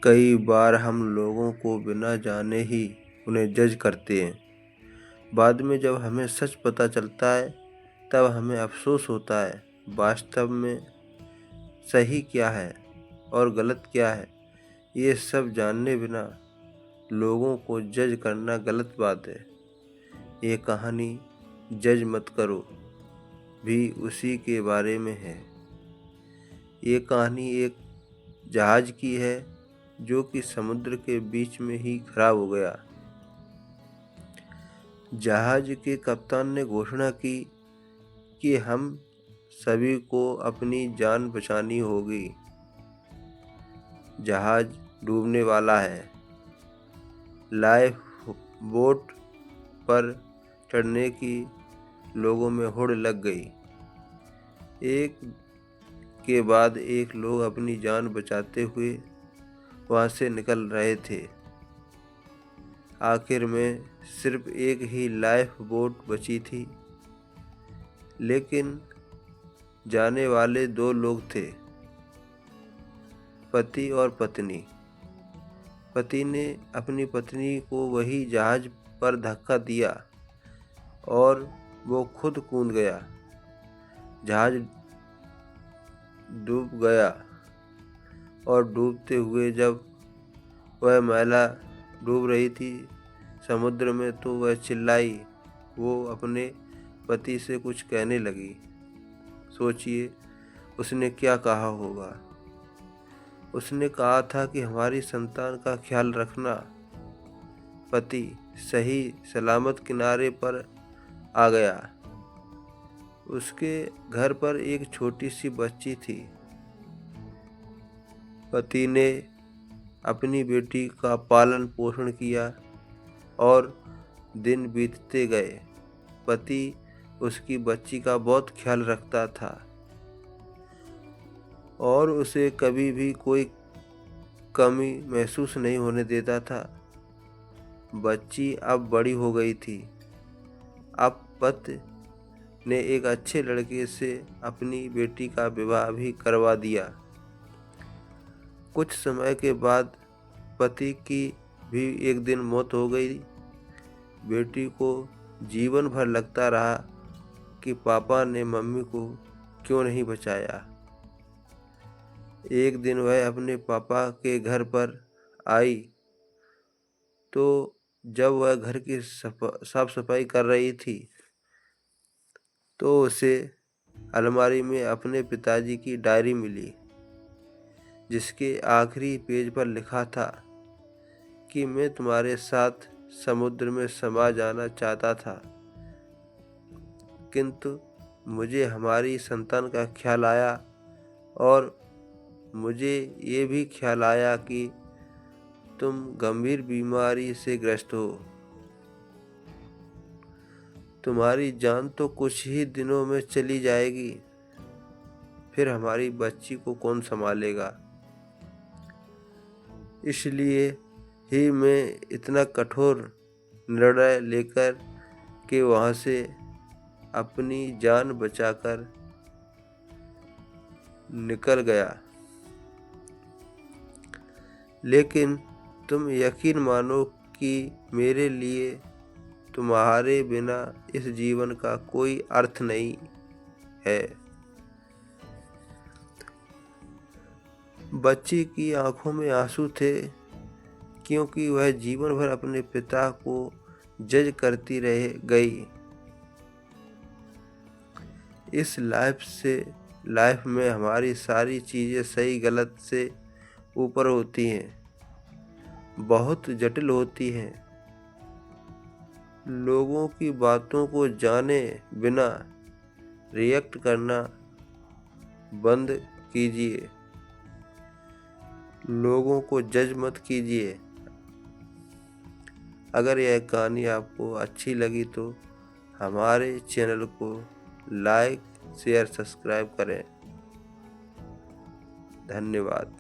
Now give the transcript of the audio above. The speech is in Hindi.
कई बार हम लोगों को बिना जाने ही उन्हें जज करते हैं। बाद में जब हमें सच पता चलता है तब हमें अफसोस होता है। वास्तव में सही क्या है और गलत क्या है, ये सब जानने बिना लोगों को जज करना गलत बात है। ये कहानी जज मत करो भी उसी के बारे में है। ये कहानी एक जहाज की है जो कि समुद्र के बीच में ही खराब हो गया। जहाज के कप्तान ने घोषणा की कि हम सभी को अपनी जान बचानी होगी। जहाज डूबने वाला है। लाइफ बोट पर चढ़ने की लोगों में होड़ लग गई। एक के बाद एक लोग अपनी जान बचाते हुए वहां से निकल रहे थे। आखिर में सिर्फ एक ही लाइफ बोट बची थी, लेकिन जाने वाले 2 लोग थे, पति और पत्नी। पति ने अपनी पत्नी को वही जहाज पर धक्का दिया और वो खुद कूद गया। जहाज डूब गया और डूबते हुए जब वह महिला डूब रही थी समुद्र में तो वह चिल्लाई। वो अपने पति से कुछ कहने लगी। सोचिए उसने क्या कहा होगा। उसने कहा था कि हमारी संतान का ख्याल रखना। पति सही सलामत किनारे पर आ गया। उसके घर पर एक छोटी सी बच्ची थी। पति ने अपनी बेटी का पालन पोषण किया और दिन बीतते गए। पति उसकी बच्ची का बहुत ख्याल रखता था और उसे कभी भी कोई कमी महसूस नहीं होने देता था। बच्ची अब बड़ी हो गई थी। अब पति ने एक अच्छे लड़के से अपनी बेटी का विवाह भी करवा दिया। कुछ समय के बाद पति की भी एक दिन मौत हो गई। बेटी को जीवन भर लगता रहा कि पापा ने मम्मी को क्यों नहीं बचाया। एक दिन वह अपने पापा के घर पर आई तो जब वह घर की साफ सफाई कर रही थी तो उसे अलमारी में अपने पिताजी की डायरी मिली, जिसके आखिरी पेज पर लिखा था कि मैं तुम्हारे साथ समुद्र में समा जाना चाहता था, किंतु मुझे हमारी संतान का ख्याल आया और मुझे ये भी ख्याल आया कि तुम गंभीर बीमारी से ग्रस्त हो। तुम्हारी जान तो कुछ ही दिनों में चली जाएगी, फिर हमारी बच्ची को कौन संभालेगा। इसलिए ही मैं इतना कठोर निर्णय लेकर के वहाँ से अपनी जान बचाकर निकल गया। लेकिन तुम यकीन मानो कि मेरे लिए तुम्हारे बिना इस जीवन का कोई अर्थ नहीं है। बच्ची की आंखों में आंसू थे, क्योंकि वह जीवन भर अपने पिता को जज करती रह गई। इस लाइफ में हमारी सारी चीज़ें सही गलत से ऊपर होती हैं, बहुत जटिल होती हैं। लोगों की बातों को जाने बिना रिएक्ट करना बंद कीजिए। लोगों को जज मत कीजिए। अगर यह कहानी आपको अच्छी लगी तो हमारे चैनल को लाइक, शेयर, सब्सक्राइब करें। धन्यवाद।